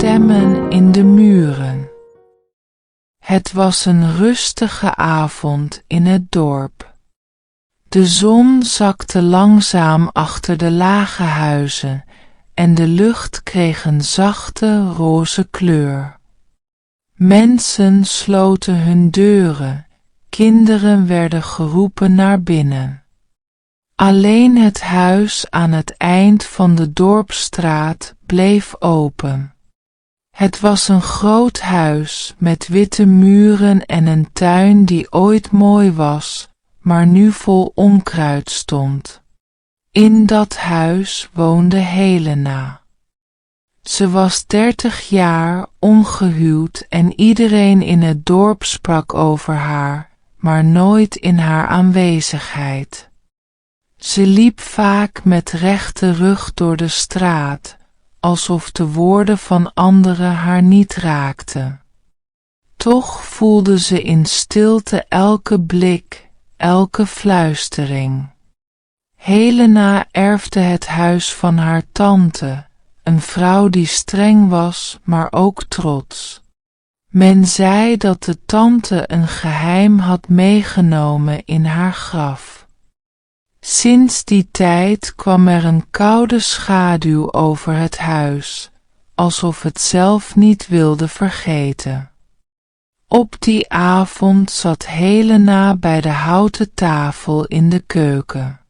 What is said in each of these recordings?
stemmen in de muren. Het was een rustige avond in het dorp. De zon zakte langzaam achter de lage huizen en de lucht kreeg een zachte roze kleur. Mensen sloten hun deuren, kinderen werden geroepen naar binnen. Alleen het huis aan het eind van de dorpsstraat bleef open. Het was een groot huis met witte muren en een tuin die ooit mooi was, maar nu vol onkruid stond. In dat huis woonde Helena. Ze was 30 jaar, ongehuwd en iedereen in het dorp sprak over haar, maar nooit in haar aanwezigheid. Ze liep vaak met rechte rug door de straat, alsof de woorden van anderen haar niet raakten. Toch voelde ze in stilte elke blik, elke fluistering. Helena erfde het huis van haar tante, een vrouw die streng was, maar ook trots. Men zei dat de tante een geheim had meegenomen in haar graf. Sinds die tijd kwam er een koude schaduw over het huis, alsof het zelf niet wilde vergeten. Op die avond zat Helena bij de houten tafel in de keuken.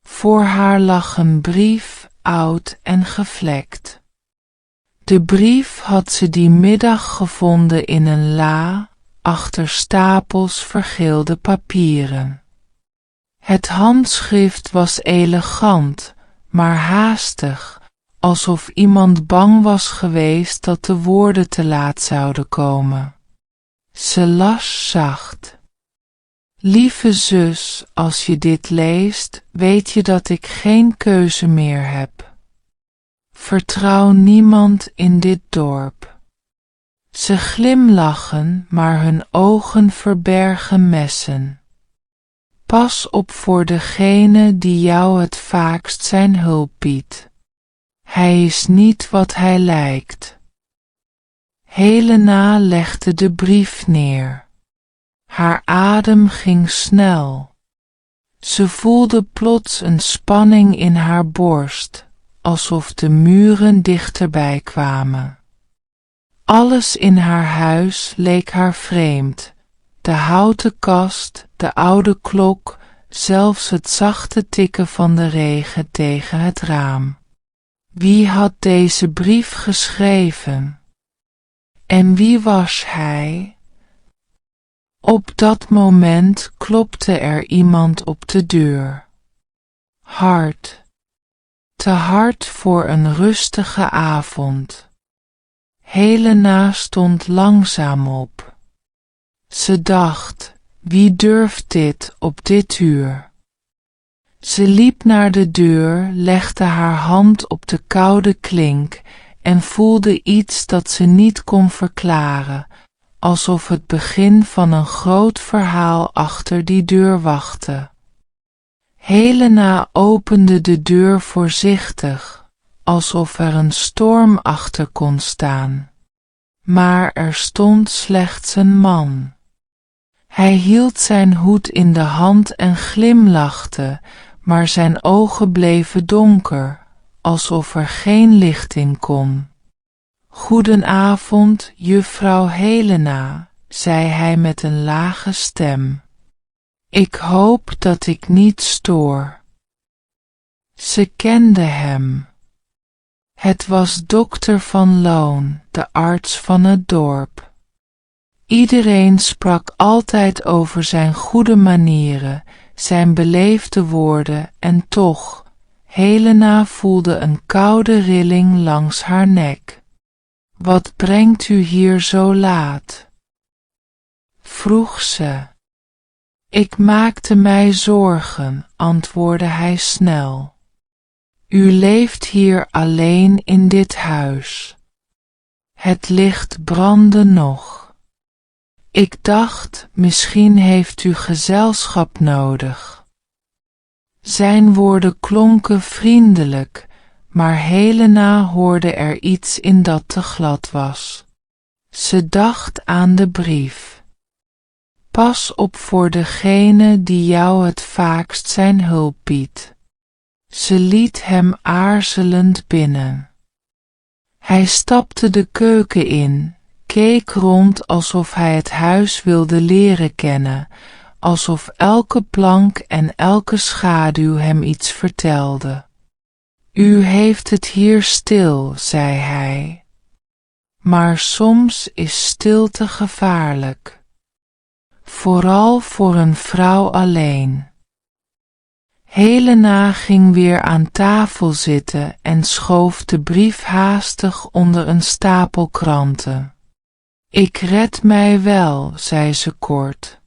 Voor haar lag een brief, oud en gevlekt. De brief had ze die middag gevonden in een la, achter stapels vergeelde papieren. Het handschrift was elegant, maar haastig, alsof iemand bang was geweest dat de woorden te laat zouden komen. Ze las zacht. Lieve zus, als je dit leest, weet je dat ik geen keuze meer heb. Vertrouw niemand in dit dorp. Ze glimlachen, maar hun ogen verbergen messen. Pas op voor degene die jou het vaakst zijn hulp biedt. Hij is niet wat hij lijkt. Helena legde de brief neer. Haar adem ging snel. Ze voelde plots een spanning in haar borst, alsof de muren dichterbij kwamen. Alles in haar huis leek haar vreemd. De houten kast, de oude klok, zelfs het zachte tikken van de regen tegen het raam. Wie had deze brief geschreven? En wie was hij? Op dat moment klopte er iemand op de deur. Hard. Te hard voor een rustige avond. Helena stond langzaam op. Ze dacht, wie durft dit op dit uur? Ze liep naar de deur, legde haar hand op de koude klink en voelde iets dat ze niet kon verklaren, alsof het begin van een groot verhaal achter die deur wachtte. Helena opende de deur voorzichtig, alsof er een storm achter kon staan. Maar er stond slechts een man. Hij hield zijn hoed in de hand en glimlachte, maar zijn ogen bleven donker, alsof er geen licht in kon. Goedenavond, juffrouw Helena, zei hij met een lage stem. Ik hoop dat ik niet stoor. Ze kende hem. Het was dokter Van Loon, de arts van het dorp. Iedereen sprak altijd over zijn goede manieren, zijn beleefde woorden en toch, Helena voelde een koude rilling langs haar nek. Wat brengt u hier zo laat? Vroeg ze. Ik maakte mij zorgen, antwoordde hij snel. U leeft hier alleen in dit huis. Het licht brandde nog. Ik dacht, misschien heeft u gezelschap nodig. Zijn woorden klonken vriendelijk, maar Helena hoorde er iets in dat te glad was. Ze dacht aan de brief. Pas op voor degene die jou het vaakst zijn hulp biedt. Ze liet hem aarzelend binnen. Hij stapte de keuken in, keek rond alsof hij het huis wilde leren kennen, alsof elke plank en elke schaduw hem iets vertelde. U heeft het hier stil, zei hij. Maar soms is stilte gevaarlijk. Vooral voor een vrouw alleen. Helena ging weer aan tafel zitten en schoof de brief haastig onder een stapel kranten. Ik red mij wel, zei ze kort.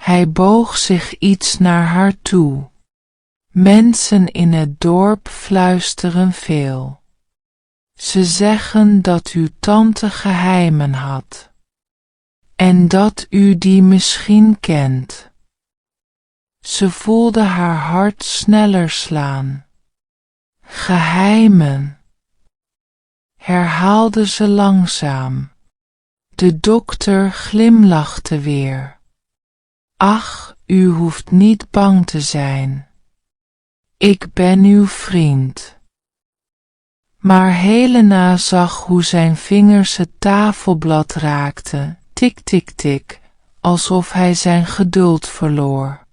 Hij boog zich iets naar haar toe. Mensen in het dorp fluisteren veel. Ze zeggen dat uw tante geheimen had. En dat u die misschien kent. Ze voelde haar hart sneller slaan. Geheimen, herhaalde ze langzaam. De dokter glimlachte weer. Ach, u hoeft niet bang te zijn. Ik ben uw vriend. Maar Helena zag hoe zijn vingers het tafelblad raakten, tik tik tik, alsof hij zijn geduld verloor.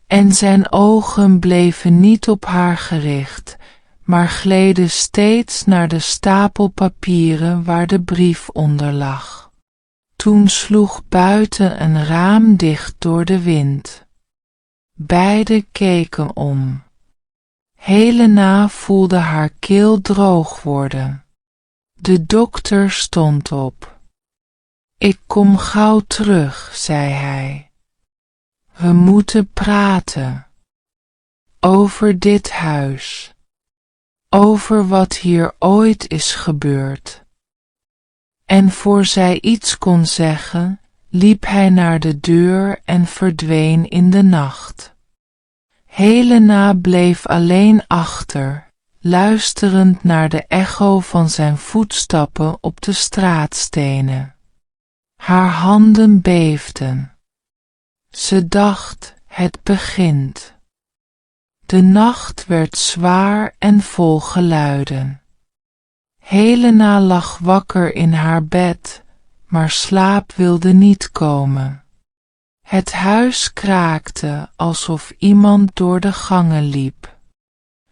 En zijn ogen bleven niet op haar gericht, maar gleden steeds naar de stapel papieren waar de brief onder lag. Toen sloeg buiten een raam dicht door de wind. Beiden keken om. Helena voelde haar keel droog worden. De dokter stond op. Ik kom gauw terug, zei hij. We moeten praten. Over dit huis. Over wat hier ooit is gebeurd. En voor zij iets kon zeggen, liep hij naar de deur en verdween in de nacht. Helena bleef alleen achter, luisterend naar de echo van zijn voetstappen op de straatstenen. Haar handen beefden. Ze dacht, het begint. De nacht werd zwaar en vol geluiden. Helena lag wakker in haar bed, maar slaap wilde niet komen. Het huis kraakte alsof iemand door de gangen liep.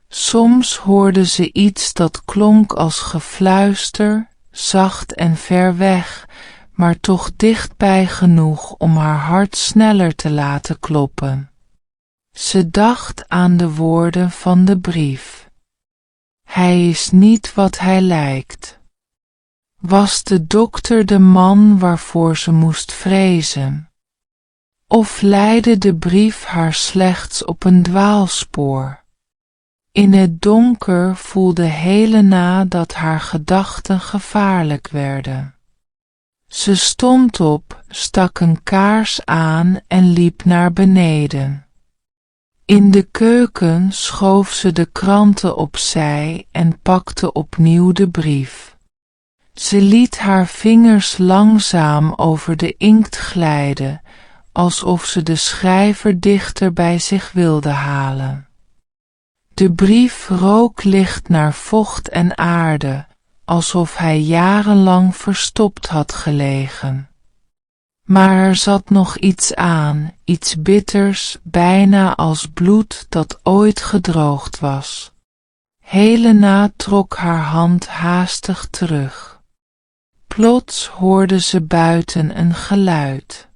Soms hoorde ze iets dat klonk als gefluister, zacht en ver weg, maar toch dichtbij genoeg om haar hart sneller te laten kloppen. Ze dacht aan de woorden van de brief. Hij is niet wat hij lijkt. Was de dokter de man waarvoor ze moest vrezen? Of leidde de brief haar slechts op een dwaalspoor? In het donker voelde Helena dat haar gedachten gevaarlijk werden. Ze stond op, stak een kaars aan en liep naar beneden. In de keuken schoof ze de kranten opzij en pakte opnieuw de brief. Ze liet haar vingers langzaam over de inkt glijden, alsof ze de schrijver dichter bij zich wilde halen. De brief rook licht naar vocht en aarde, alsof hij jarenlang verstopt had gelegen. Maar er zat nog iets aan, iets bitters, bijna als bloed dat ooit gedroogd was. Helena trok haar hand haastig terug. Plots hoorde ze buiten een geluid.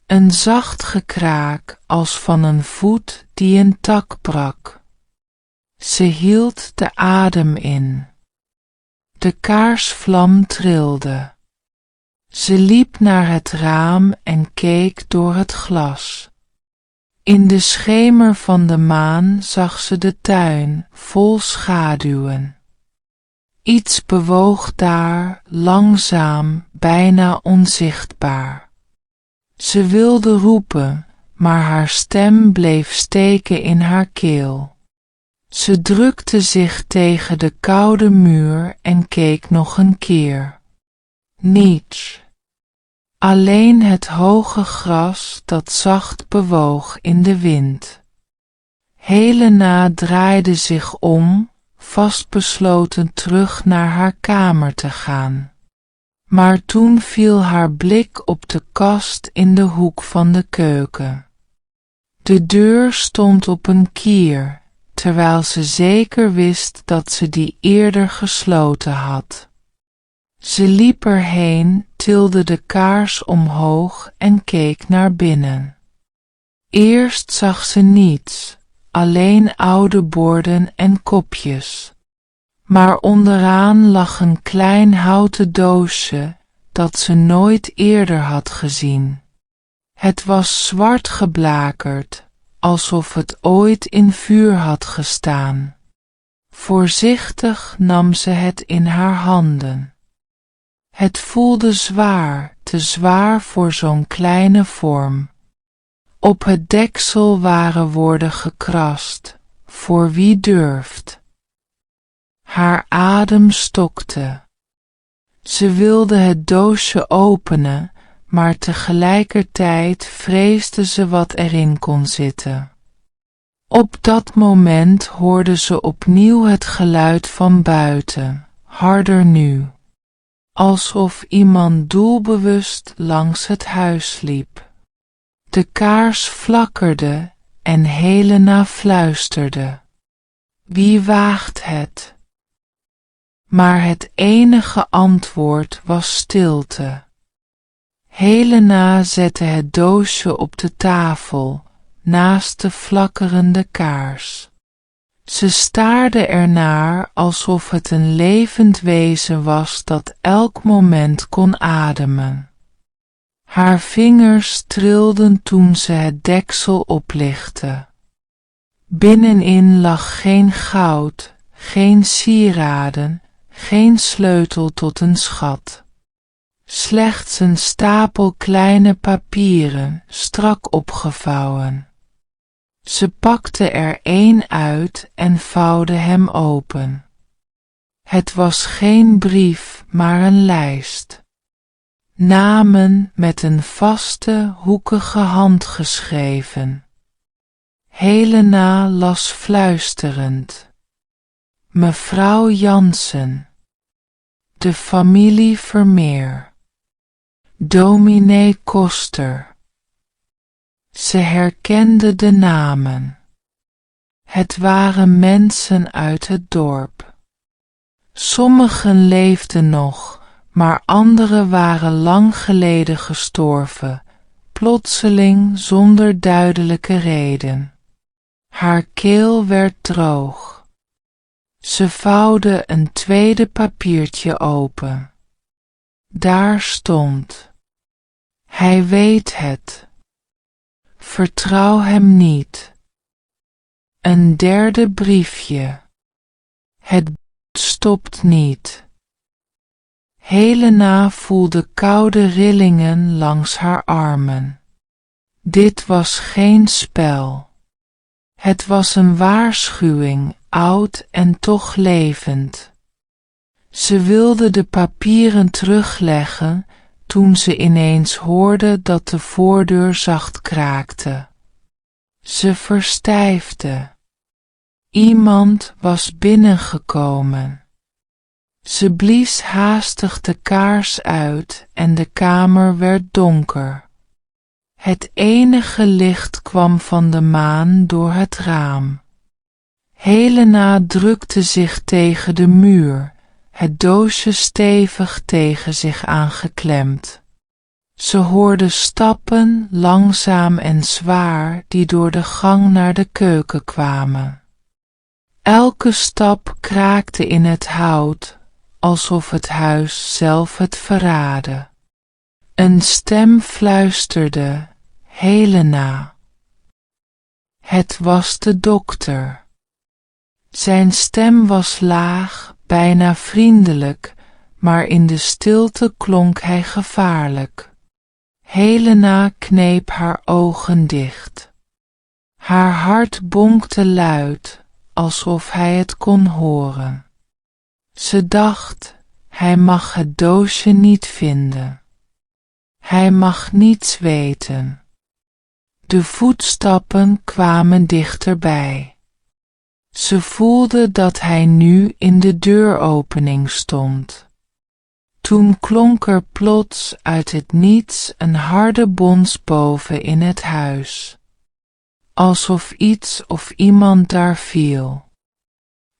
Een zacht gekraak als van een voet die een tak brak. Ze hield de adem in. De kaarsvlam trilde. Ze liep naar het raam en keek door het glas. In de schemer van de maan zag ze de tuin, vol schaduwen. Iets bewoog daar, langzaam, bijna onzichtbaar. Ze wilde roepen, maar haar stem bleef steken in haar keel. Ze drukte zich tegen de koude muur en keek nog een keer. Niets. Alleen het hoge gras dat zacht bewoog in de wind. Helena draaide zich om, vastbesloten terug naar haar kamer te gaan. Maar toen viel haar blik op de kast in de hoek van de keuken. De deur stond op een kier, terwijl ze zeker wist dat ze die eerder gesloten had. Ze liep erheen, tilde de kaars omhoog en keek naar binnen. Eerst zag ze niets, alleen oude borden en kopjes. Maar onderaan lag een klein houten doosje dat ze nooit eerder had gezien. Het was zwart geblakerd, alsof het ooit in vuur had gestaan. Voorzichtig nam ze het in haar handen. Het voelde zwaar, te zwaar voor zo'n kleine vorm. Op het deksel waren woorden gekrast: voor wie durft. Haar adem stokte. Ze wilde het doosje openen, maar tegelijkertijd vreesde ze wat erin kon zitten. Op dat moment hoorde ze opnieuw het geluid van buiten, harder nu. Alsof iemand doelbewust langs het huis liep. De kaars flakkerde en Helena fluisterde: wie waagt het? Maar het enige antwoord was stilte. Helena zette het doosje op de tafel, naast de flakkerende kaars. Ze staarde ernaar alsof het een levend wezen was dat elk moment kon ademen. Haar vingers trilden toen ze het deksel oplichtte. Binnenin lag geen goud, geen sieraden, geen sleutel tot een schat. Slechts een stapel kleine papieren, strak opgevouwen. Ze pakte er één uit en vouwde hem open. Het was geen brief, maar een lijst. Namen met een vaste, hoekige hand geschreven. Helena las fluisterend: mevrouw Jansen. De familie Vermeer. Dominee Koster. Ze herkende de namen. Het waren mensen uit het dorp. Sommigen leefden nog, maar anderen waren lang geleden gestorven, plotseling zonder duidelijke reden. Haar keel werd droog. Ze vouwde een tweede papiertje open. Daar stond: hij weet het. Vertrouw hem niet. Een derde briefje. Het stopt niet. Helena voelde koude rillingen langs haar armen. Dit was geen spel. Het was een waarschuwing, oud en toch levend. Ze wilde de papieren terugleggen toen ze ineens hoorde dat de voordeur zacht kraakte. Ze verstijfde. Iemand was binnengekomen. Ze blies haastig de kaars uit en de kamer werd donker. Het enige licht kwam van de maan door het raam. Helena drukte zich tegen de muur, het doosje stevig tegen zich aangeklemd. Ze hoorde stappen, langzaam en zwaar, die door de gang naar de keuken kwamen. Elke stap kraakte in het hout, alsof het huis zelf het verraadde. Een stem fluisterde: Helena. Het was de dokter. Zijn stem was laag, bijna vriendelijk, maar in de stilte klonk hij gevaarlijk. Helena kneep haar ogen dicht. Haar hart bonkte luid, alsof hij het kon horen. Ze dacht, hij mag het doosje niet vinden. Hij mag niets weten. De voetstappen kwamen dichterbij. Ze voelde dat hij nu in de deuropening stond. Toen klonk er plots uit het niets een harde bons boven in het huis. Alsof iets of iemand daar viel.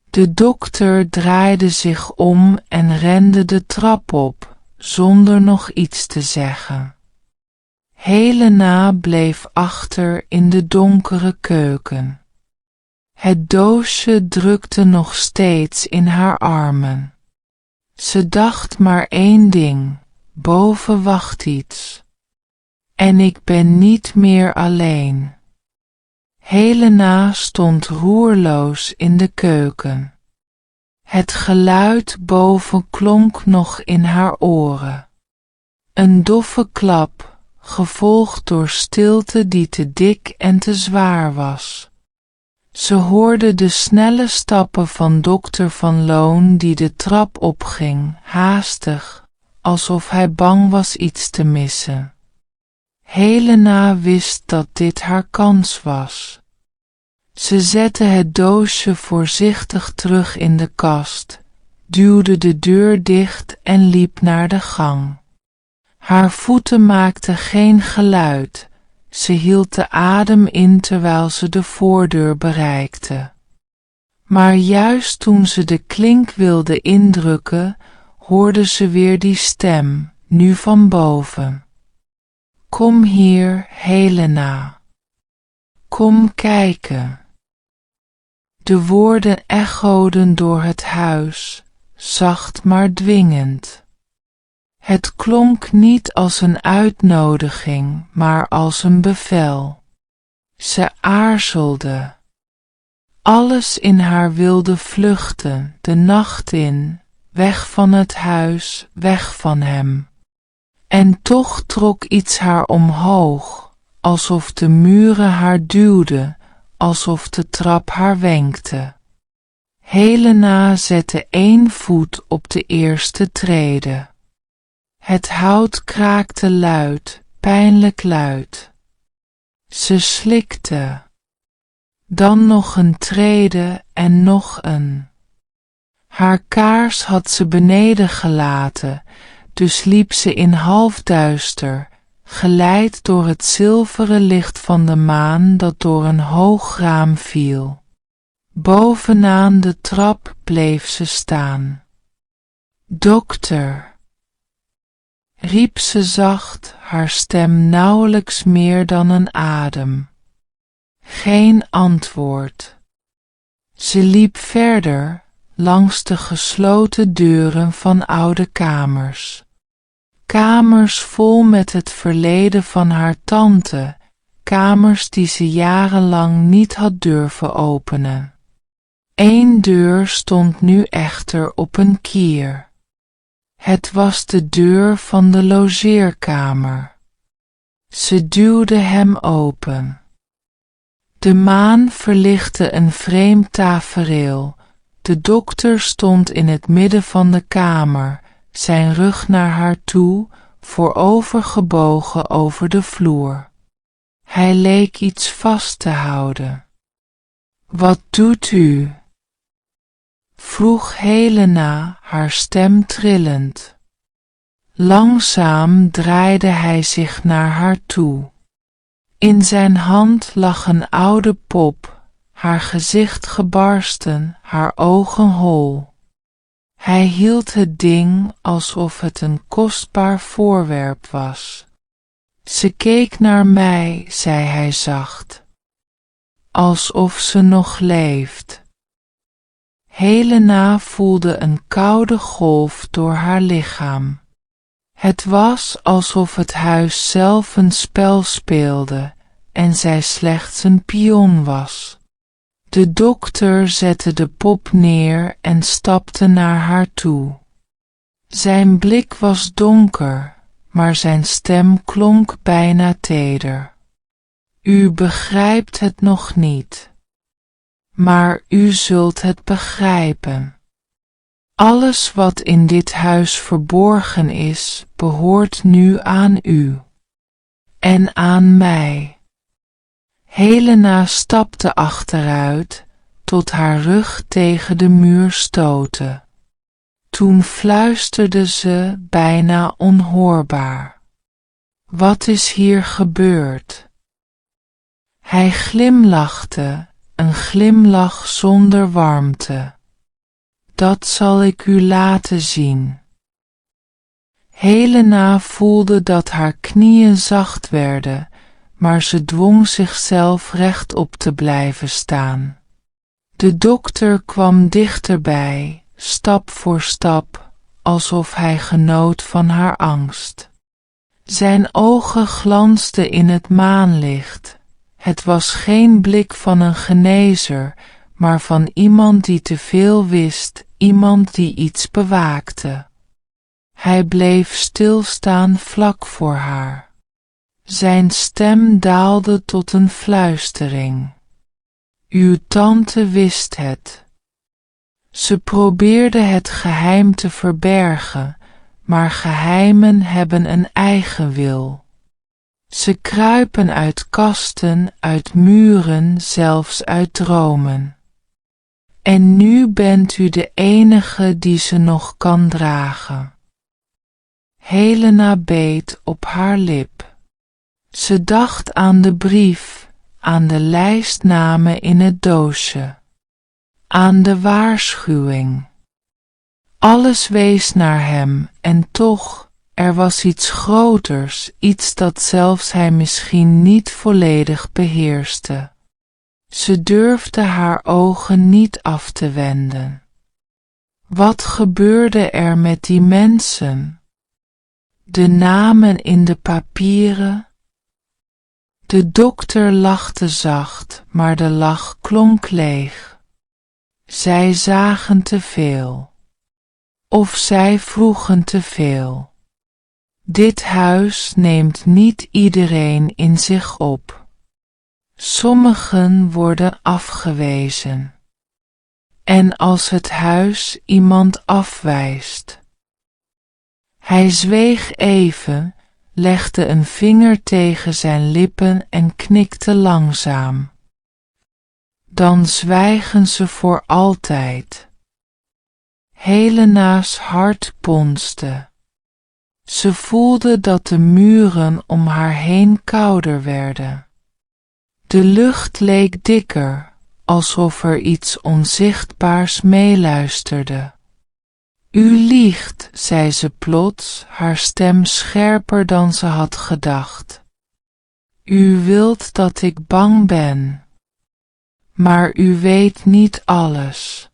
De dokter draaide zich om en rende de trap op, zonder nog iets te zeggen. Helena bleef achter in de donkere keuken. Het doosje drukte nog steeds in haar armen. Ze dacht maar één ding, boven wacht iets. En ik ben niet meer alleen. Helena stond roerloos in de keuken. Het geluid boven klonk nog in haar oren. Een doffe klap, gevolgd door stilte die te dik en te zwaar was. Ze hoorde de snelle stappen van dokter Van Loon die de trap opging, haastig, alsof hij bang was iets te missen. Helena wist dat dit haar kans was. Ze zette het doosje voorzichtig terug in de kast, duwde de deur dicht en liep naar de gang. Haar voeten maakten geen geluid. Ze hield de adem in terwijl ze de voordeur bereikte. Maar juist toen ze de klink wilde indrukken, hoorde ze weer die stem, nu van boven. Kom hier, Helena. Kom kijken. De woorden echoden door het huis, zacht maar dwingend. Het klonk niet als een uitnodiging, maar als een bevel. Ze aarzelde. Alles in haar wilde vluchten, de nacht in, weg van het huis, weg van hem. En toch trok iets haar omhoog, alsof de muren haar duwden, alsof de trap haar wenkte. Helena zette één voet op de eerste trede. Het hout kraakte luid, pijnlijk luid. Ze slikte. Dan nog een trede en nog een. Haar kaars had ze beneden gelaten, dus liep ze in halfduister, geleid door het zilveren licht van de maan dat door een hoog raam viel. Bovenaan de trap bleef ze staan. Dokter, riep ze zacht, haar stem nauwelijks meer dan een adem. Geen antwoord. Ze liep verder, langs de gesloten deuren van oude kamers. Kamers vol met het verleden van haar tante, kamers die ze jarenlang niet had durven openen. Eén deur stond nu echter op een kier. Het was de deur van de logeerkamer. Ze duwde hem open. De maan verlichtte een vreemd tafereel. De dokter stond in het midden van de kamer, zijn rug naar haar toe, voorovergebogen over de vloer. Hij leek iets vast te houden. Wat doet u? Vroeg Helena, haar stem trillend. Langzaam draaide hij zich naar haar toe. In zijn hand lag een oude pop, haar gezicht gebarsten, haar ogen hol. Hij hield het ding alsof het een kostbaar voorwerp was. Ze keek naar mij, zei hij zacht. Alsof ze nog leeft. Helena voelde een koude golf door haar lichaam. Het was alsof het huis zelf een spel speelde en zij slechts een pion was. De dokter zette de pop neer en stapte naar haar toe. Zijn blik was donker, maar zijn stem klonk bijna teder. U begrijpt het nog niet. maar u zult het begrijpen. Alles wat in dit huis verborgen is, behoort nu aan u. En aan mij. Helena stapte achteruit, tot haar rug tegen de muur stootte. Toen fluisterde ze, bijna onhoorbaar: wat is hier gebeurd? Hij glimlachte, een glimlach zonder warmte. Dat zal ik u laten zien. Helena voelde dat haar knieën zacht werden, maar ze dwong zichzelf rechtop te blijven staan. De dokter kwam dichterbij, stap voor stap, alsof hij genoot van haar angst. Zijn ogen glansden in het maanlicht. Het was geen blik van een genezer, maar van iemand die te veel wist, iemand die iets bewaakte. Hij bleef stilstaan vlak voor haar. Zijn stem daalde tot een fluistering. Uw tante wist het. Ze probeerde het geheim te verbergen, maar geheimen hebben een eigen wil. Ze kruipen uit kasten, uit muren, zelfs uit dromen. En nu bent u de enige die ze nog kan dragen. Helena beet op haar lip. Ze dacht aan de brief, aan de lijst namen in het doosje, aan de waarschuwing. Alles wees naar hem en toch, er was iets groters, iets dat zelfs hij misschien niet volledig beheerste. Ze durfde haar ogen niet af te wenden. Wat gebeurde er met die mensen? De namen in de papieren? De dokter lachte zacht, maar de lach klonk leeg. Zij zagen te veel. Of zij vroegen te veel. Dit huis neemt niet iedereen in zich op. Sommigen worden afgewezen. En als het huis iemand afwijst. Hij zweeg even, legde een vinger tegen zijn lippen en knikte langzaam. Dan zwijgen ze voor altijd. Helena's hart bonsde. Ze voelde dat de muren om haar heen kouder werden. De lucht leek dikker, alsof er iets onzichtbaars meeluisterde. U liegt, zei ze plots, haar stem scherper dan ze had gedacht. U wilt dat ik bang ben. Maar u weet niet alles.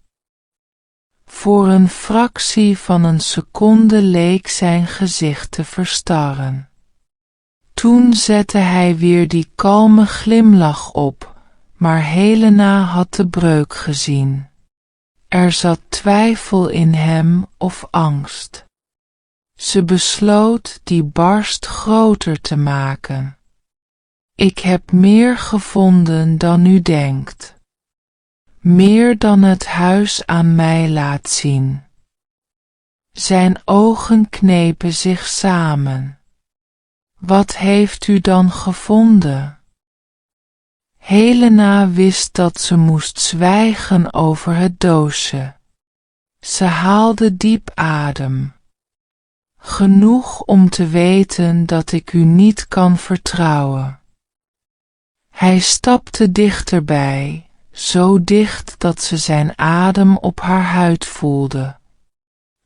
Voor een fractie van een seconde leek zijn gezicht te verstarren. Toen zette hij weer die kalme glimlach op, maar Helena had de breuk gezien. Er zat twijfel in hem of angst. Ze besloot die barst groter te maken. Ik heb meer gevonden dan u denkt. Meer dan het huis aan mij laat zien. Zijn ogen knepen zich samen. Wat heeft u dan gevonden? Helena wist dat ze moest zwijgen over het doosje. Ze haalde diep adem. Genoeg om te weten dat ik u niet kan vertrouwen. Hij stapte dichterbij, zo dicht dat ze zijn adem op haar huid voelde.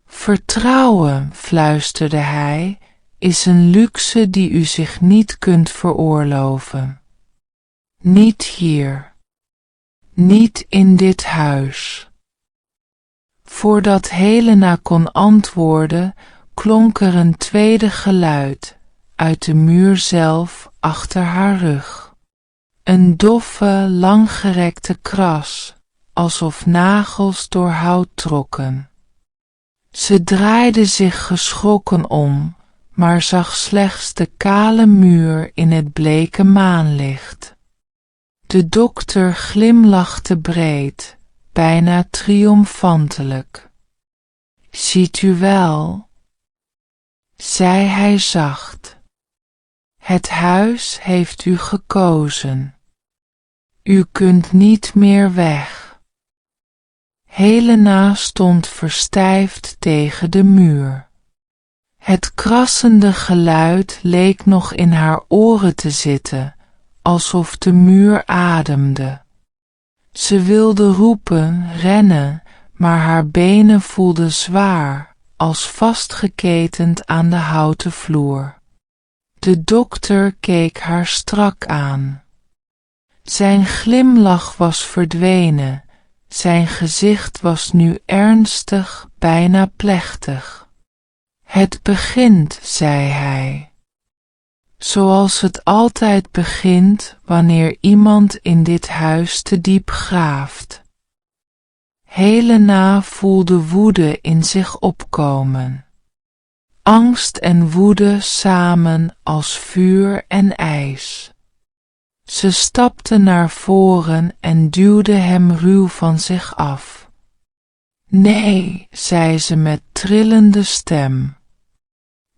Vertrouwen, fluisterde hij, is een luxe die u zich niet kunt veroorloven. Niet hier. Niet in dit huis. Voordat Helena kon antwoorden, klonk er een tweede geluid, uit de muur zelf, achter haar rug. Een doffe, langgerekte kras, alsof nagels door hout trokken. Ze draaide zich geschrokken om, maar zag slechts de kale muur in het bleke maanlicht. De dokter glimlachte breed, bijna triomfantelijk. Ziet u wel, zei hij zacht. Het huis heeft u gekozen. U kunt niet meer weg. Helena stond verstijfd tegen de muur. Het krassende geluid leek nog in haar oren te zitten, alsof de muur ademde. Ze wilde roepen, rennen, maar haar benen voelden zwaar, als vastgeketend aan de houten vloer. De dokter keek haar strak aan. Zijn glimlach was verdwenen, zijn gezicht was nu ernstig, bijna plechtig. Het begint, zei hij. Zoals het altijd begint wanneer iemand in dit huis te diep graaft. Helena voelde woede in zich opkomen. Angst en woede samen als vuur en ijs. Ze stapte naar voren en duwde hem ruw van zich af. Nee, zei ze met trillende stem.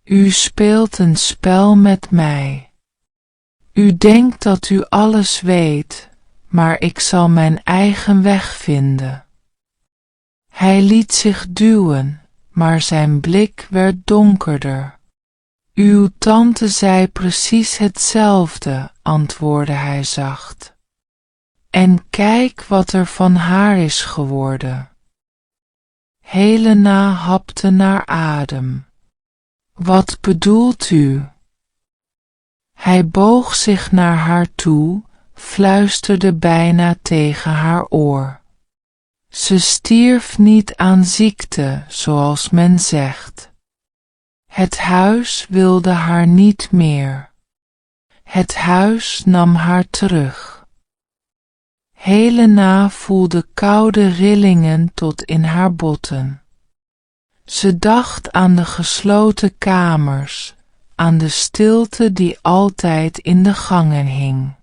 U speelt een spel met mij. U denkt dat u alles weet, maar ik zal mijn eigen weg vinden. Hij liet zich duwen, maar zijn blik werd donkerder. Uw tante zei precies hetzelfde, antwoordde hij zacht. En kijk wat er van haar is geworden. Helena hapte naar adem. Wat bedoelt u? Hij boog zich naar haar toe, fluisterde bijna tegen haar oor. Ze stierf niet aan ziekte, zoals men zegt. Het huis wilde haar niet meer. Het huis nam haar terug. Helena voelde koude rillingen tot in haar botten. Ze dacht aan de gesloten kamers, aan de stilte die altijd in de gangen hing.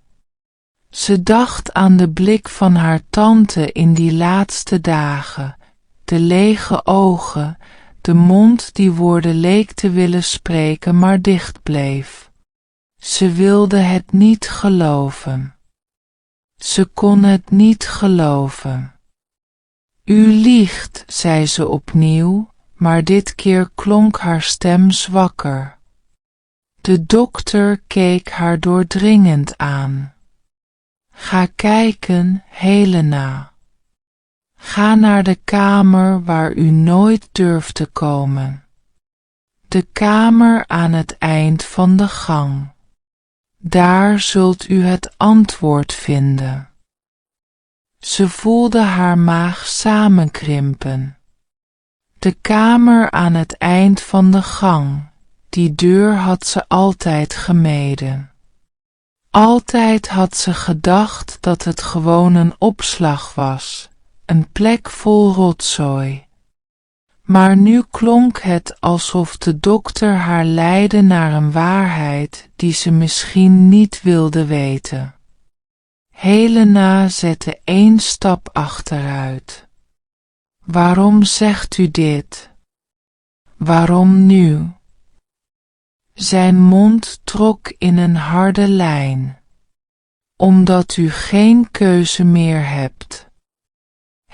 Ze dacht aan de blik van haar tante in die laatste dagen, de lege ogen, de mond die woorden leek te willen spreken maar dicht bleef. Ze wilde het niet geloven. Ze kon het niet geloven. U liegt, zei ze opnieuw, maar dit keer klonk haar stem zwakker. De dokter keek haar doordringend aan. Ga kijken, Helena. Ga naar de kamer waar u nooit durft te komen. De kamer aan het eind van de gang. Daar zult u het antwoord vinden. Ze voelde haar maag samenkrimpen. De kamer aan het eind van de gang, die deur had ze altijd gemeden. Altijd had ze gedacht dat het gewoon een opslag was, een plek vol rotzooi. Maar nu klonk het alsof de dokter haar leidde naar een waarheid die ze misschien niet wilde weten. Helena zette 1 stap achteruit. Waarom zegt u dit? Waarom nu? Zijn mond trok in een harde lijn. Omdat u geen keuze meer hebt.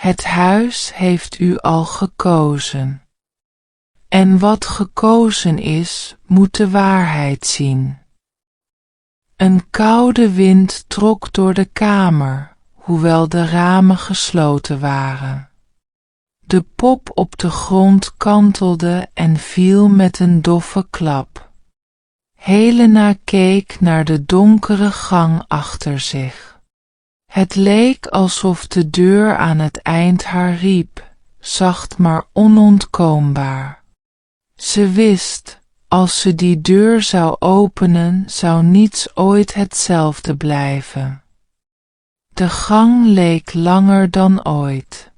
Het huis heeft u al gekozen. En wat gekozen is, moet de waarheid zien. Een koude wind trok door de kamer, hoewel de ramen gesloten waren. De pop op de grond kantelde en viel met een doffe klap. Helena keek naar de donkere gang achter zich. Het leek alsof de deur aan het eind haar riep, zacht maar onontkoombaar. Ze wist, als ze die deur zou openen, zou niets ooit hetzelfde blijven. De gang leek langer dan ooit.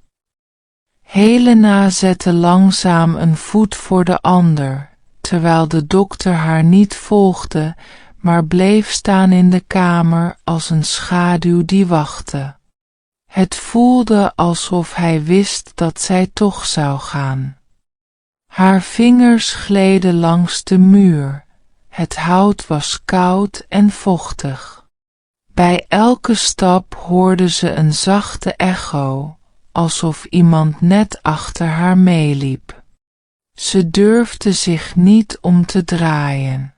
Helena zette langzaam een voet voor de ander, terwijl de dokter haar niet volgde, maar bleef staan in de kamer als een schaduw die wachtte. Het voelde alsof hij wist dat zij toch zou gaan. Haar vingers gleden langs de muur. Het hout was koud en vochtig. Bij elke stap hoorde ze een zachte echo, alsof iemand net achter haar meeliep. Ze durfde zich niet om te draaien.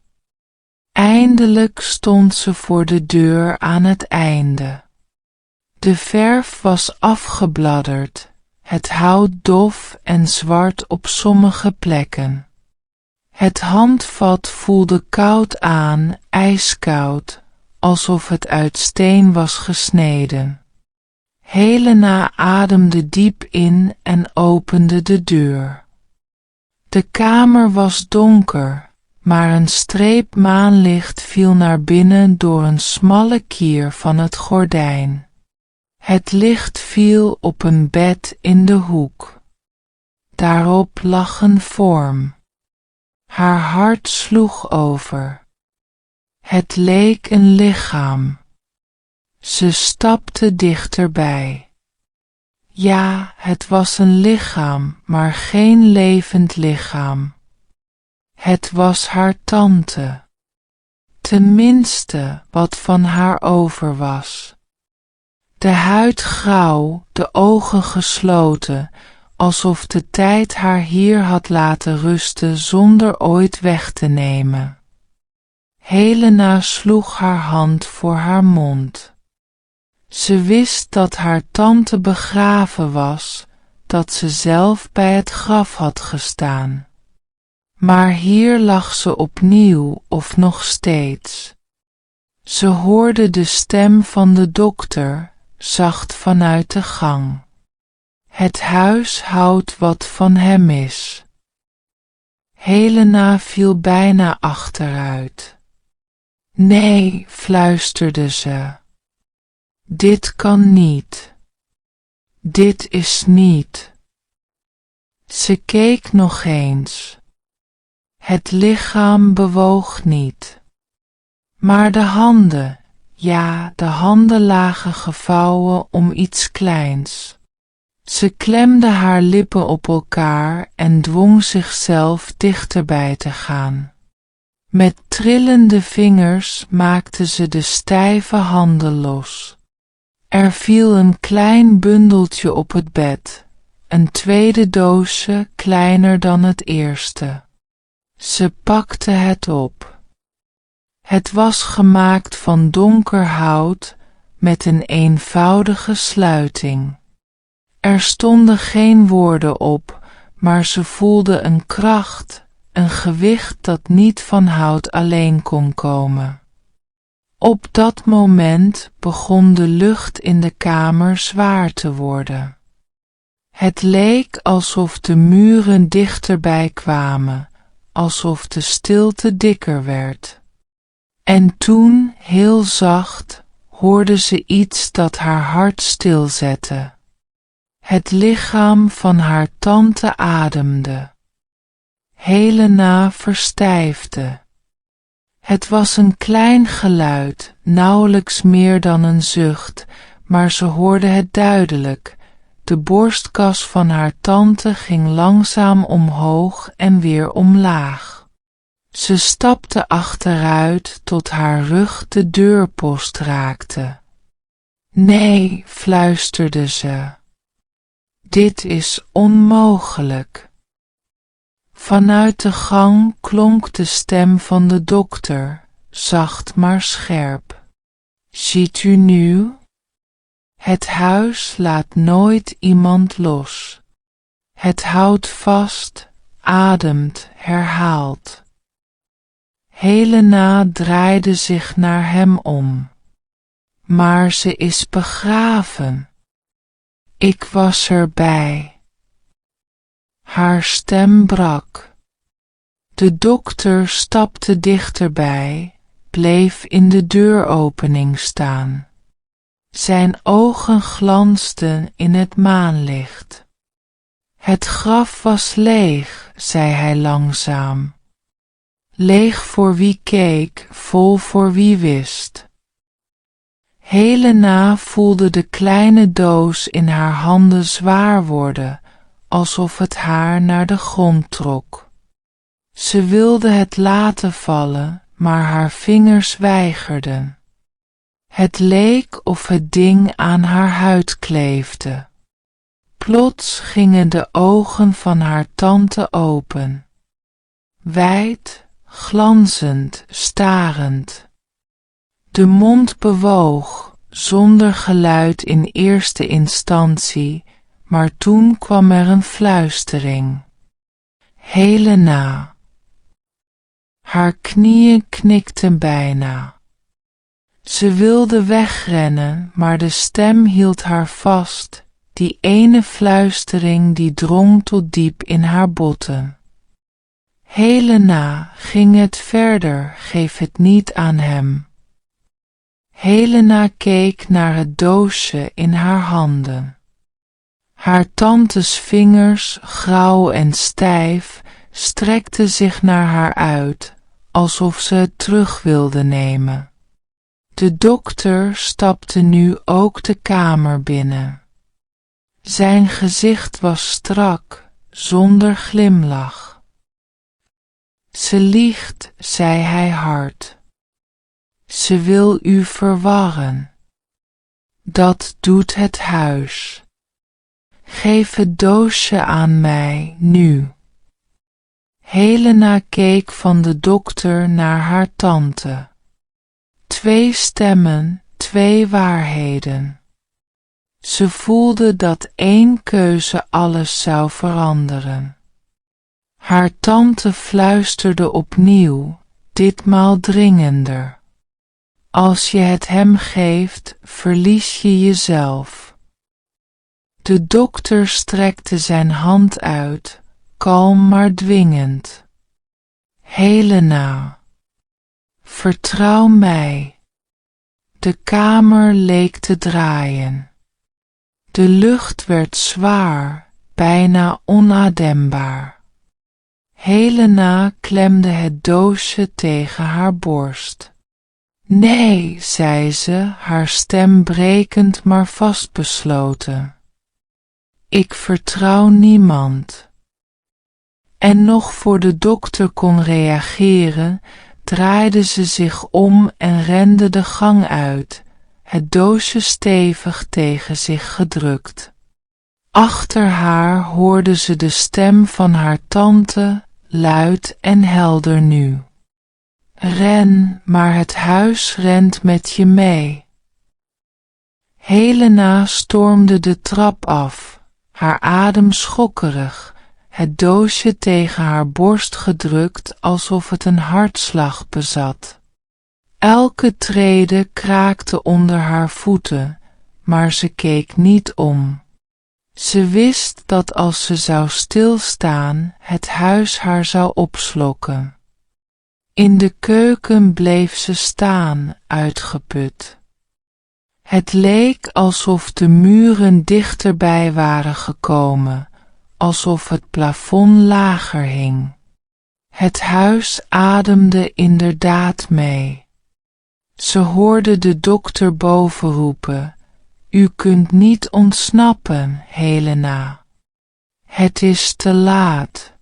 Eindelijk stond ze voor de deur aan het einde. De verf was afgebladderd, het hout dof en zwart op sommige plekken. Het handvat voelde koud aan, ijskoud, alsof het uit steen was gesneden. Helena ademde diep in en opende de deur. De kamer was donker, maar een streep maanlicht viel naar binnen door een smalle kier van het gordijn. Het licht viel op een bed in de hoek. Daarop lag een vorm. Haar hart sloeg over. Het leek een lichaam. Ze stapte dichterbij. Ja, het was een lichaam, maar geen levend lichaam. Het was haar tante. Tenminste, wat van haar over was. De huid grauw, de ogen gesloten, alsof de tijd haar hier had laten rusten zonder ooit weg te nemen. Helena sloeg haar hand voor haar mond. Ze wist dat haar tante begraven was, dat ze zelf bij het graf had gestaan. Maar hier lag ze opnieuw of nog steeds. Ze hoorde de stem van de dokter, zacht vanuit de gang. Het huis houdt wat van hem is. Helena viel bijna achteruit. Nee, fluisterde ze. Dit kan niet. Dit is niet. Ze keek nog eens. Het lichaam bewoog niet. Maar de handen, ja, de handen lagen gevouwen om iets kleins. Ze klemde haar lippen op elkaar en dwong zichzelf dichterbij te gaan. Met trillende vingers maakte ze de stijve handen los. Er viel een klein bundeltje op het bed, een tweede doosje kleiner dan het eerste. Ze pakte het op. Het was gemaakt van donker hout met een eenvoudige sluiting. Er stonden geen woorden op, maar ze voelde een kracht, een gewicht dat niet van hout alleen kon komen. Op dat moment begon de lucht in de kamer zwaar te worden. Het leek alsof de muren dichterbij kwamen, alsof de stilte dikker werd. En toen, heel zacht, hoorde ze iets dat haar hart stilzette. Het lichaam van haar tante ademde. Helena verstijfde. Het was een klein geluid, nauwelijks meer dan een zucht, maar ze hoorde het duidelijk. De borstkas van haar tante ging langzaam omhoog en weer omlaag. Ze stapte achteruit tot haar rug de deurpost raakte. Nee, fluisterde ze. Dit is onmogelijk. Vanuit de gang klonk de stem van de dokter, zacht maar scherp. Ziet u nu? Het huis laat nooit iemand los. Het houdt vast, ademt, herhaalt. Helena draaide zich naar hem om. Maar ze is begraven. Ik was erbij. Haar stem brak. De dokter stapte dichterbij, bleef in de deuropening staan. Zijn ogen glansden in het maanlicht. Het graf was leeg, zei hij langzaam. leeg voor wie keek, vol voor wie wist. Helena voelde de kleine doos in haar handen zwaar worden, alsof het haar naar de grond trok. Ze wilde het laten vallen, maar haar vingers weigerden. Het leek of het ding aan haar huid kleefde. Plots gingen de ogen van haar tante open. Wijd, glanzend, starend. De mond bewoog, zonder geluid in eerste instantie, maar toen kwam er een fluistering. Helena. Haar knieën knikten bijna. Ze wilde wegrennen, maar de stem hield haar vast, die ene fluistering die drong tot diep in haar botten. Helena, ging het verder, geef het niet aan hem. Helena keek naar het doosje in haar handen. Haar tantes vingers, grauw en stijf, strekten zich naar haar uit, alsof ze het terug wilde nemen. De dokter stapte nu ook de kamer binnen. Zijn gezicht was strak, zonder glimlach. Ze liegt, zei hij hard. Ze wil u verwarren. Dat doet het huis. Geef het doosje aan mij, nu. Helena keek van de dokter naar haar tante. 2 stemmen, 2 waarheden. Ze voelde dat 1 keuze alles zou veranderen. Haar tante fluisterde opnieuw, ditmaal dringender. Als je het hem geeft, verlies je jezelf. De dokter strekte zijn hand uit, kalm maar dwingend. Helena. Vertrouw mij. De kamer leek te draaien. De lucht werd zwaar, bijna onadembaar. Helena klemde het doosje tegen haar borst. Nee, zei ze, haar stem brekend maar vastbesloten. Ik vertrouw niemand. En nog voor de dokter kon reageren, draaide ze zich om en rende de gang uit, het doosje stevig tegen zich gedrukt. Achter haar hoorde ze de stem van haar tante, luid en helder nu. Ren, maar het huis rent met je mee. Helena stormde de trap af, haar adem schokkerig, het doosje tegen haar borst gedrukt alsof het een hartslag bezat. Elke trede kraakte onder haar voeten, maar ze keek niet om. Ze wist dat als ze zou stilstaan, het huis haar zou opslokken. In de keuken bleef ze staan, uitgeput. Het leek alsof de muren dichterbij waren gekomen, alsof het plafond lager hing. Het huis ademde inderdaad mee. Ze hoorde de dokter boven roepen: U kunt niet ontsnappen, Helena. Het is te laat.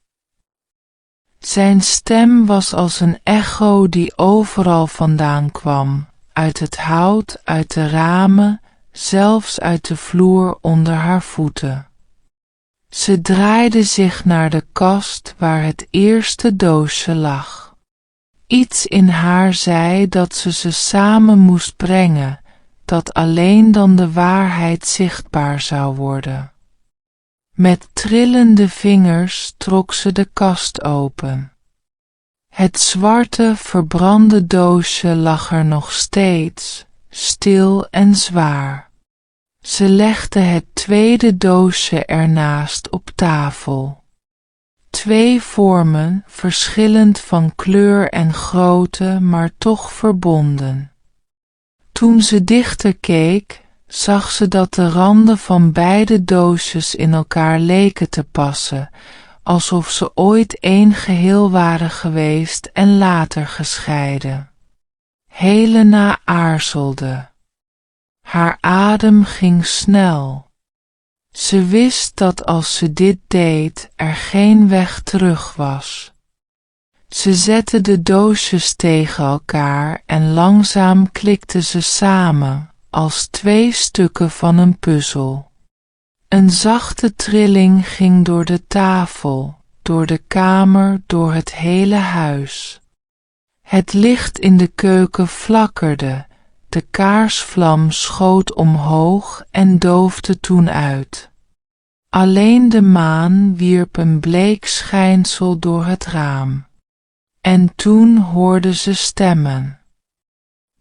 Zijn stem was als een echo die overal vandaan kwam, uit het hout, uit de ramen, zelfs uit de vloer onder haar voeten. Ze draaide zich naar de kast waar het eerste doosje lag. Iets in haar zei dat ze samen moest brengen, dat alleen dan de waarheid zichtbaar zou worden. Met trillende vingers trok ze de kast open. Het zwarte, verbrande doosje lag er nog steeds, stil en zwaar. Ze legde het tweede doosje ernaast op tafel. 2 vormen, verschillend van kleur en grootte, maar toch verbonden. Toen ze dichter keek, zag ze dat de randen van beide doosjes in elkaar leken te passen, alsof ze ooit één geheel waren geweest en later gescheiden. Helena aarzelde. Haar adem ging snel. Ze wist dat als ze dit deed, er geen weg terug was. Ze zette de doosjes tegen elkaar en langzaam klikten ze samen, als twee stukken van een puzzel. Een zachte trilling ging door de tafel, door de kamer, door het hele huis. Het licht in de keuken flakkerde, de kaarsvlam schoot omhoog en doofde toen uit. Alleen de maan wierp een bleek schijnsel door het raam. En toen hoorde ze stemmen.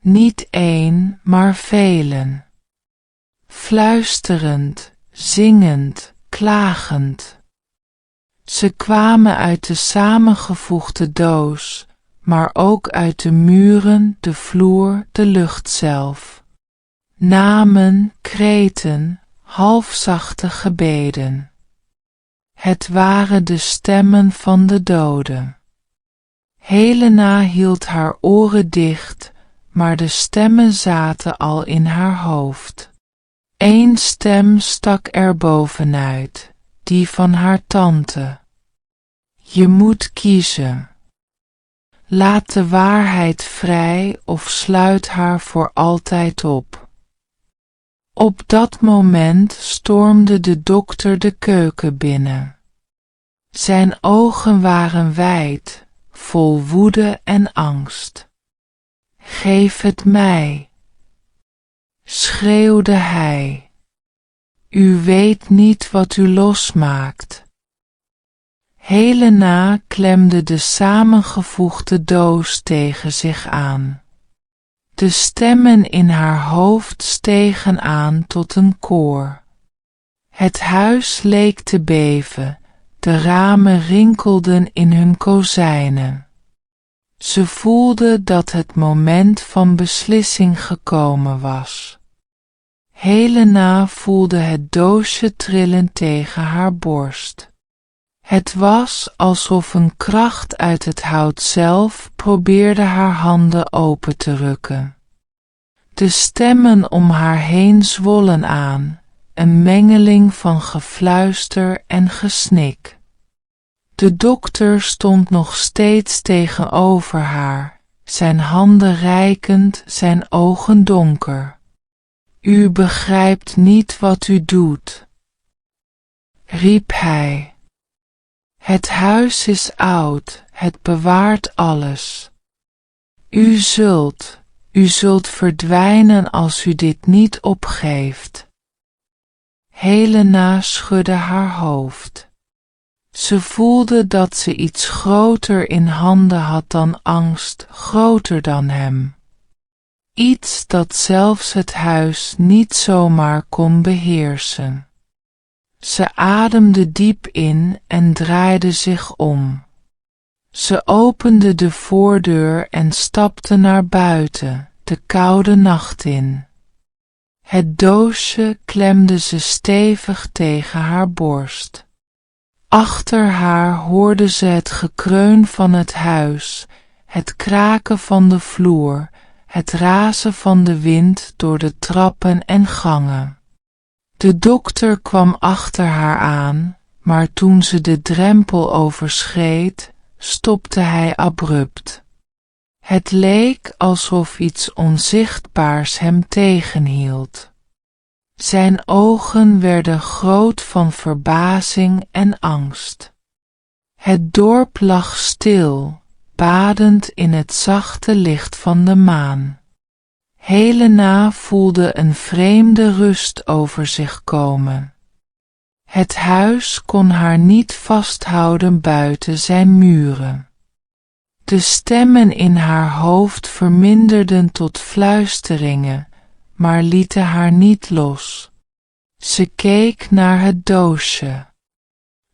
Niet één, maar velen. Fluisterend, zingend, klagend. Ze kwamen uit de samengevoegde doos, maar ook uit de muren, de vloer, de lucht zelf. Namen, kreten, halfzachte gebeden. Het waren de stemmen van de doden. Helena hield haar oren dicht, maar de stemmen zaten al in haar hoofd. Eén stem stak er bovenuit, die van haar tante. Je moet kiezen. Laat de waarheid vrij of sluit haar voor altijd op. Op dat moment stormde de dokter de keuken binnen. Zijn ogen waren wijd, vol woede en angst. Geef het mij, schreeuwde hij. U weet niet wat u losmaakt. Helena klemde de samengevoegde doos tegen zich aan. De stemmen in haar hoofd stegen aan tot een koor. Het huis leek te beven, de ramen rinkelden in hun kozijnen. Ze voelde dat het moment van beslissing gekomen was. Helena voelde het doosje trillen tegen haar borst. Het was alsof een kracht uit het hout zelf probeerde haar handen open te rukken. De stemmen om haar heen zwollen aan, een mengeling van gefluister en gesnik. De dokter stond nog steeds tegenover haar, zijn handen reikend, zijn ogen donker. U begrijpt niet wat u doet, riep hij. Het huis is oud, het bewaart alles. U zult verdwijnen als u dit niet opgeeft. Helena schudde haar hoofd. Ze voelde dat ze iets groter in handen had dan angst, groter dan hem. Iets dat zelfs het huis niet zomaar kon beheersen. Ze ademde diep in en draaide zich om. Ze opende de voordeur en stapte naar buiten, de koude nacht in. Het doosje klemde ze stevig tegen haar borst. Achter haar hoorde ze het gekreun van het huis, het kraken van de vloer, het razen van de wind door de trappen en gangen. De dokter kwam achter haar aan, maar toen ze de drempel overschreed, stopte hij abrupt. Het leek alsof iets onzichtbaars hem tegenhield. Zijn ogen werden groot van verbazing en angst. Het dorp lag stil, badend in het zachte licht van de maan. Helena voelde een vreemde rust over zich komen. Het huis kon haar niet vasthouden buiten zijn muren. De stemmen in haar hoofd verminderden tot fluisteringen, maar lieten haar niet los. Ze keek naar het doosje.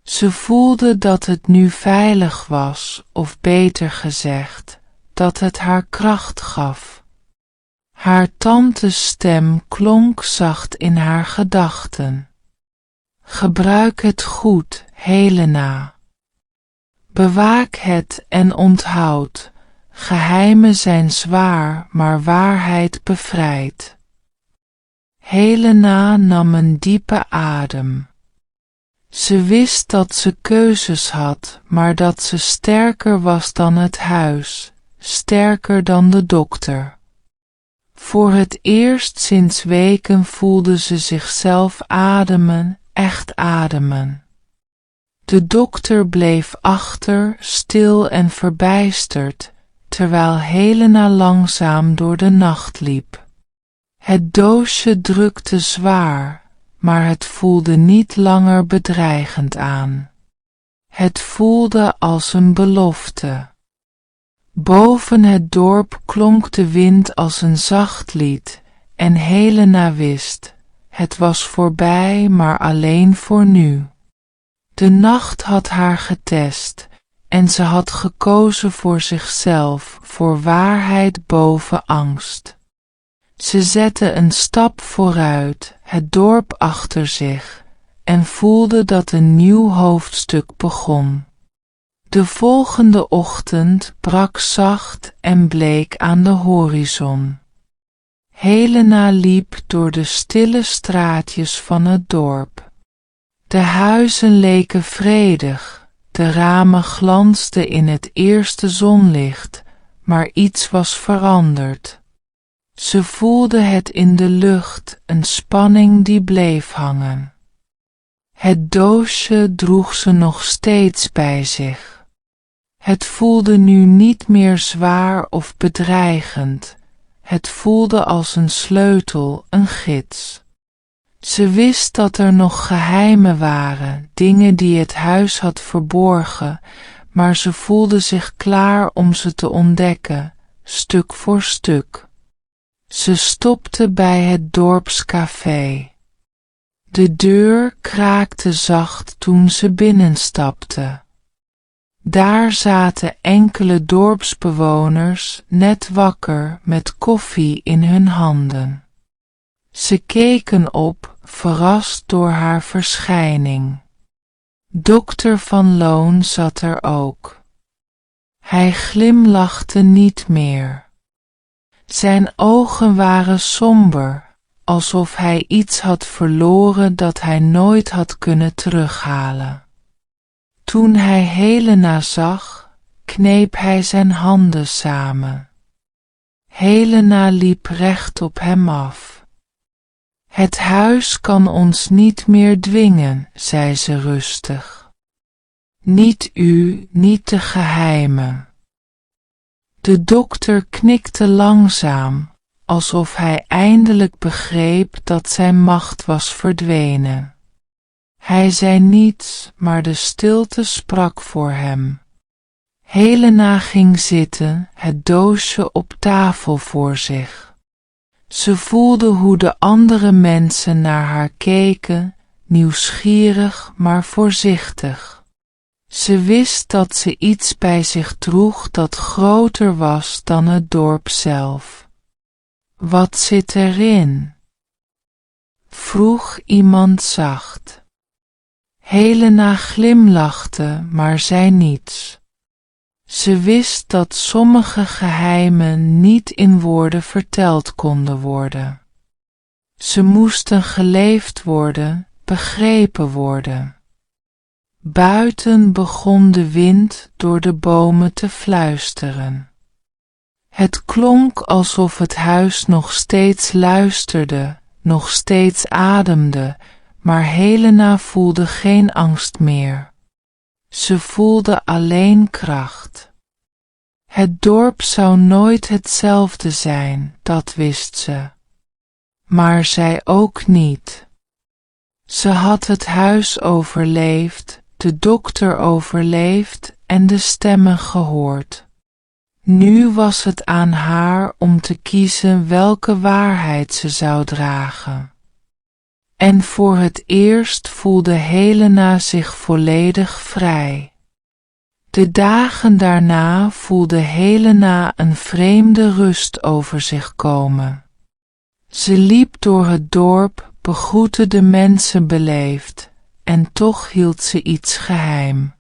Ze voelde dat het nu veilig was, of beter gezegd, dat het haar kracht gaf. Haar tantes stem klonk zacht in haar gedachten. Gebruik het goed, Helena. Bewaak het en onthoud, geheimen zijn zwaar, maar waarheid bevrijdt. Helena nam een diepe adem. Ze wist dat ze keuzes had, maar dat ze sterker was dan het huis, sterker dan de dokter. Voor het eerst sinds weken voelde ze zichzelf ademen, echt ademen. De dokter bleef achter, stil en verbijsterd, terwijl Helena langzaam door de nacht liep. Het doosje drukte zwaar, maar het voelde niet langer bedreigend aan. Het voelde als een belofte. Boven het dorp klonk de wind als een zacht lied, en Helena wist, het was voorbij, maar alleen voor nu. De nacht had haar getest, en ze had gekozen voor zichzelf, voor waarheid boven angst. Ze zette een stap vooruit, het dorp achter zich, en voelde dat een nieuw hoofdstuk begon. De volgende ochtend brak zacht en bleek aan de horizon. Helena liep door de stille straatjes van het dorp. De huizen leken vredig, de ramen glansden in het eerste zonlicht, maar iets was veranderd. Ze voelde het in de lucht, een spanning die bleef hangen. Het doosje droeg ze nog steeds bij zich. Het voelde nu niet meer zwaar of bedreigend, het voelde als een sleutel, een gids. Ze wist dat er nog geheimen waren, dingen die het huis had verborgen, maar ze voelde zich klaar om ze te ontdekken, stuk voor stuk. Ze stopte bij het dorpscafé. De deur kraakte zacht toen ze binnenstapte. Daar zaten enkele dorpsbewoners, net wakker, met koffie in hun handen. Ze keken op, verrast door haar verschijning. Dokter Van Loon zat er ook. Hij glimlachte niet meer. Zijn ogen waren somber, alsof hij iets had verloren dat hij nooit had kunnen terughalen. Toen hij Helena zag, kneep hij zijn handen samen. Helena liep recht op hem af. Het huis kan ons niet meer dwingen, zei ze rustig. Niet u, niet de geheimen. De dokter knikte langzaam, alsof hij eindelijk begreep dat zijn macht was verdwenen. Hij zei niets, maar de stilte sprak voor hem. Helena ging zitten, het doosje op tafel voor zich. Ze voelde hoe de andere mensen naar haar keken, nieuwsgierig maar voorzichtig. Ze wist dat ze iets bij zich droeg dat groter was dan het dorp zelf. Wat zit erin? Vroeg iemand zacht. Helena glimlachte, maar zei niets. Ze wist dat sommige geheimen niet in woorden verteld konden worden. Ze moesten geleefd worden, begrepen worden. Buiten begon de wind door de bomen te fluisteren. Het klonk alsof het huis nog steeds luisterde, nog steeds ademde, maar Helena voelde geen angst meer. Ze voelde alleen kracht. Het dorp zou nooit hetzelfde zijn, dat wist ze. Maar zij ook niet. Ze had het huis overleefd, de dokter overleefd en de stemmen gehoord. Nu was het aan haar om te kiezen welke waarheid ze zou dragen. En voor het eerst voelde Helena zich volledig vrij. De dagen daarna voelde Helena een vreemde rust over zich komen. Ze liep door het dorp, begroette de mensen beleefd, en toch hield ze iets geheim.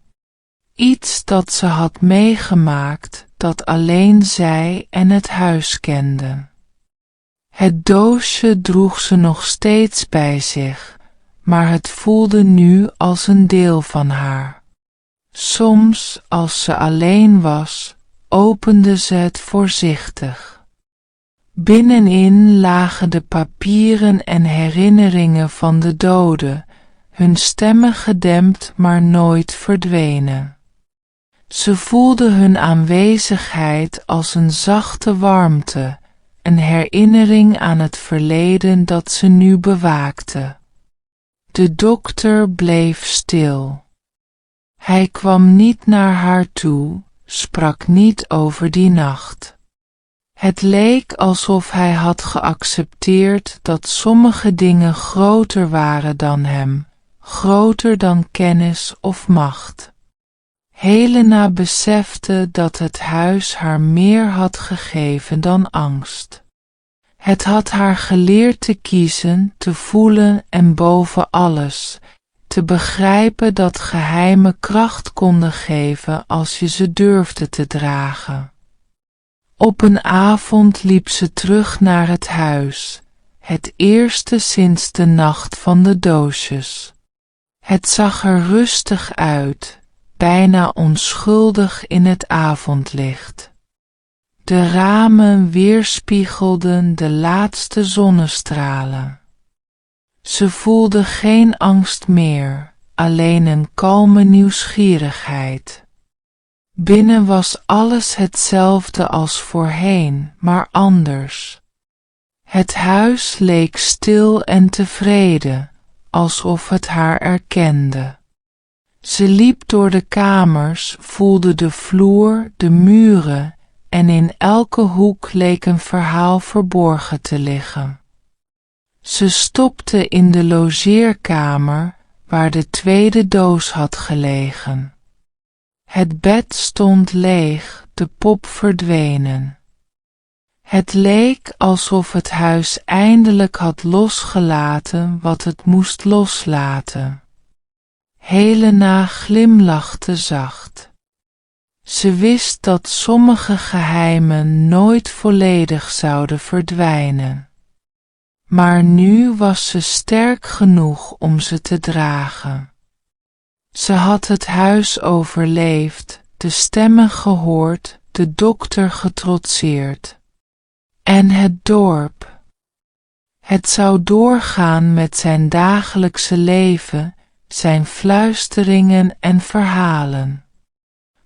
Iets dat ze had meegemaakt, dat alleen zij en het huis kenden. Het doosje droeg ze nog steeds bij zich, maar het voelde nu als een deel van haar. Soms, als ze alleen was, opende ze het voorzichtig. Binnenin lagen de papieren en herinneringen van de doden, hun stemmen gedempt maar nooit verdwenen. Ze voelde hun aanwezigheid als een zachte warmte, een herinnering aan het verleden dat ze nu bewaakte. De dokter bleef stil. Hij kwam niet naar haar toe, sprak niet over die nacht. Het leek alsof hij had geaccepteerd dat sommige dingen groter waren dan hem, groter dan kennis of macht. Helena besefte dat het huis haar meer had gegeven dan angst. Het had haar geleerd te kiezen, te voelen en boven alles, te begrijpen dat geheimen kracht konden geven als je ze durfde te dragen. Op een avond liep ze terug naar het huis, het eerste sinds de nacht van de doosjes. Het zag er rustig uit, bijna onschuldig in het avondlicht. De ramen weerspiegelden de laatste zonnestralen. Ze voelde geen angst meer, alleen een kalme nieuwsgierigheid. Binnen was alles hetzelfde als voorheen, maar anders. Het huis leek stil en tevreden, alsof het haar erkende. Ze liep door de kamers, voelde de vloer, de muren, en in elke hoek leek een verhaal verborgen te liggen. Ze stopte in de logeerkamer, waar de tweede doos had gelegen. Het bed stond leeg, de pop verdwenen. Het leek alsof het huis eindelijk had losgelaten wat het moest loslaten. Helena glimlachte zacht. Ze wist dat sommige geheimen nooit volledig zouden verdwijnen. Maar nu was ze sterk genoeg om ze te dragen. Ze had het huis overleefd, de stemmen gehoord, de dokter getrotseerd. En het dorp. Het zou doorgaan met zijn dagelijkse leven, zijn fluisteringen en verhalen.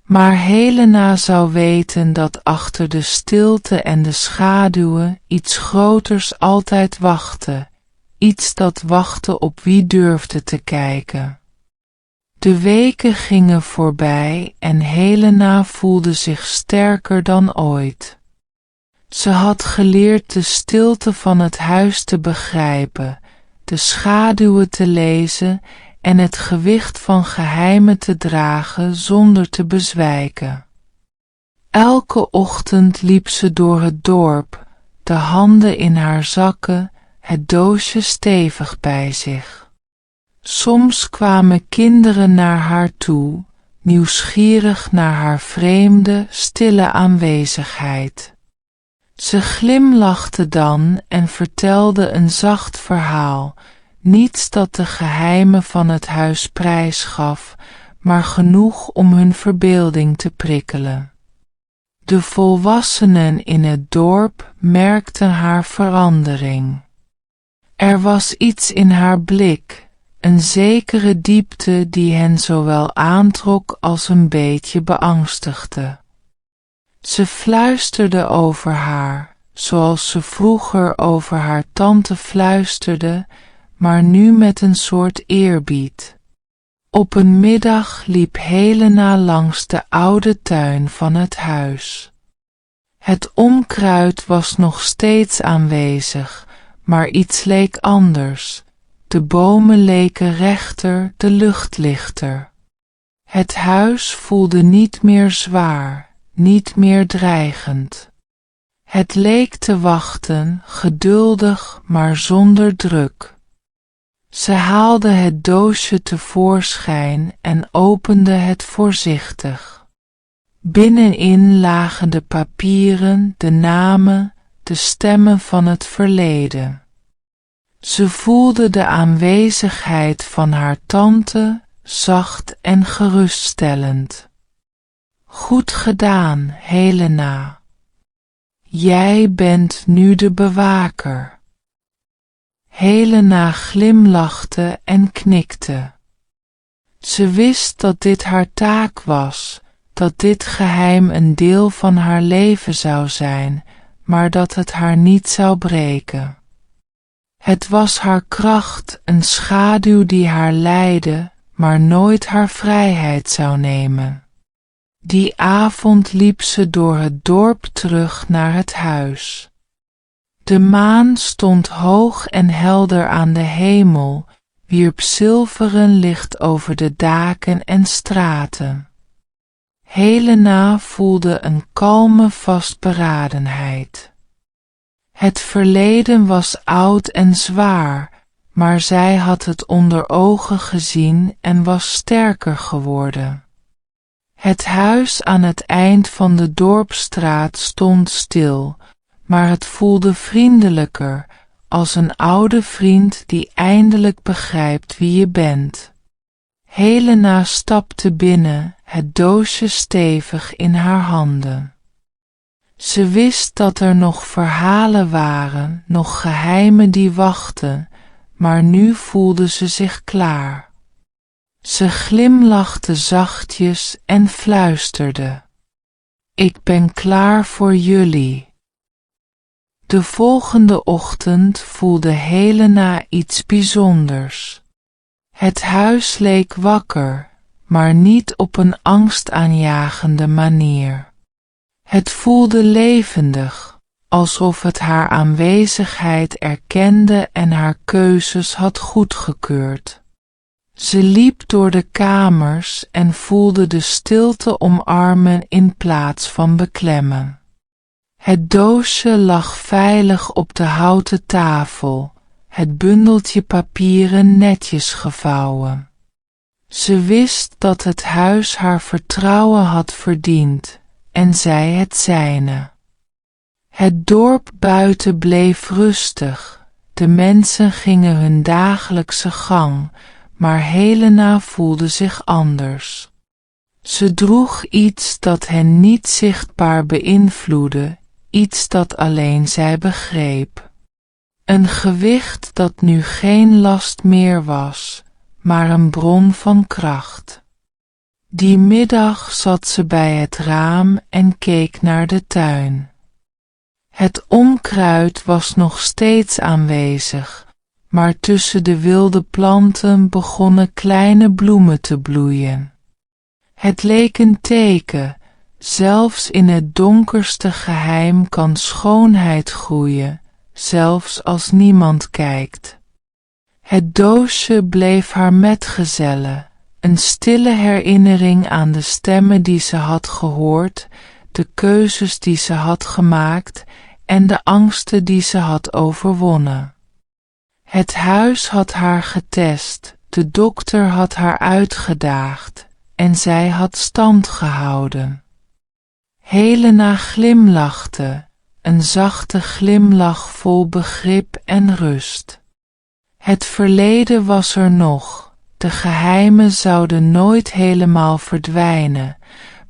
Maar Helena zou weten dat achter de stilte en de schaduwen iets groters altijd wachtte, iets dat wachtte op wie durfde te kijken. De weken gingen voorbij en Helena voelde zich sterker dan ooit. Ze had geleerd de stilte van het huis te begrijpen, de schaduwen te lezen en het gewicht van geheimen te dragen zonder te bezwijken. Elke ochtend liep ze door het dorp, de handen in haar zakken, het doosje stevig bij zich. Soms kwamen kinderen naar haar toe, nieuwsgierig naar haar vreemde, stille aanwezigheid. Ze glimlachte dan en vertelde een zacht verhaal, niets dat de geheimen van het huis prijsgaf, maar genoeg om hun verbeelding te prikkelen. De volwassenen in het dorp merkten haar verandering. Er was iets in haar blik, een zekere diepte die hen zowel aantrok als een beetje beangstigde. Ze fluisterde over haar, zoals ze vroeger over haar tante fluisterde, maar nu met een soort eerbied. Op een middag liep Helena langs de oude tuin van het huis. Het onkruid was nog steeds aanwezig, maar iets leek anders. De bomen leken rechter, de lucht lichter. Het huis voelde niet meer zwaar, niet meer dreigend. Het leek te wachten, geduldig maar zonder druk. Ze haalde het doosje tevoorschijn en opende het voorzichtig. Binnenin lagen de papieren, de namen, de stemmen van het verleden. Ze voelde de aanwezigheid van haar tante, zacht en geruststellend. Goed gedaan, Helena. Jij bent nu de bewaker. Helena glimlachte en knikte. Ze wist dat dit haar taak was, dat dit geheim een deel van haar leven zou zijn, maar dat het haar niet zou breken. Het was haar kracht, een schaduw die haar leidde, maar nooit haar vrijheid zou nemen. Die avond liep ze door het dorp terug naar het huis. De maan stond hoog en helder aan de hemel, wierp zilveren licht over de daken en straten. Helena voelde een kalme vastberadenheid. Het verleden was oud en zwaar, maar zij had het onder ogen gezien en was sterker geworden. Het huis aan het eind van de dorpsstraat stond stil, maar het voelde vriendelijker, als een oude vriend die eindelijk begrijpt wie je bent. Helena stapte binnen, het doosje stevig in haar handen. Ze wist dat er nog verhalen waren, nog geheimen die wachten, maar nu voelde ze zich klaar. Ze glimlachte zachtjes en fluisterde: Ik ben klaar voor jullie. De volgende ochtend voelde Helena iets bijzonders. Het huis leek wakker, maar niet op een angstaanjagende manier. Het voelde levendig, alsof het haar aanwezigheid erkende en haar keuzes had goedgekeurd. Ze liep door de kamers en voelde de stilte omarmen in plaats van beklemmen. Het doosje lag veilig op de houten tafel, het bundeltje papieren netjes gevouwen. Ze wist dat het huis haar vertrouwen had verdiend, en zij het zijne. Het dorp buiten bleef rustig, de mensen gingen hun dagelijkse gang, maar Helena voelde zich anders. Ze droeg iets dat hen niet zichtbaar beïnvloedde, iets dat alleen zij begreep. Een gewicht dat nu geen last meer was, maar een bron van kracht. Die middag zat ze bij het raam en keek naar de tuin. Het onkruid was nog steeds aanwezig, maar tussen de wilde planten begonnen kleine bloemen te bloeien. Het leek een teken, zelfs in het donkerste geheim kan schoonheid groeien, zelfs als niemand kijkt. Het doosje bleef haar metgezellen, een stille herinnering aan de stemmen die ze had gehoord, de keuzes die ze had gemaakt en de angsten die ze had overwonnen. Het huis had haar getest, de dokter had haar uitgedaagd en zij had stand gehouden. Helena glimlachte, een zachte glimlach vol begrip en rust. Het verleden was er nog, de geheimen zouden nooit helemaal verdwijnen,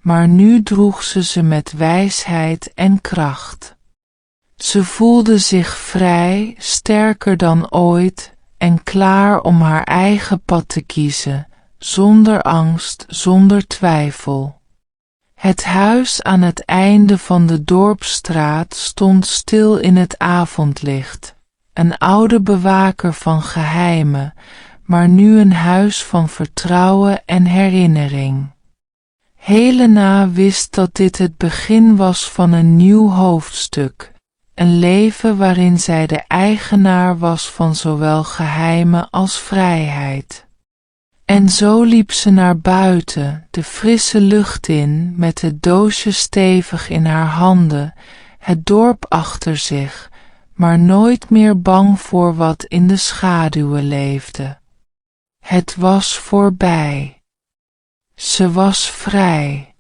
maar nu droeg ze met wijsheid en kracht. Ze voelde zich vrij, sterker dan ooit, en klaar om haar eigen pad te kiezen, zonder angst, zonder twijfel. Het huis aan het einde van de dorpsstraat stond stil in het avondlicht, een oude bewaker van geheimen, maar nu een huis van vertrouwen en herinnering. Helena wist dat dit het begin was van een nieuw hoofdstuk, een leven waarin zij de eigenaar was van zowel geheimen als vrijheid. En zo liep ze naar buiten, de frisse lucht in, met het doosje stevig in haar handen, het dorp achter zich, maar nooit meer bang voor wat in de schaduwen leefde. Het was voorbij. Ze was vrij.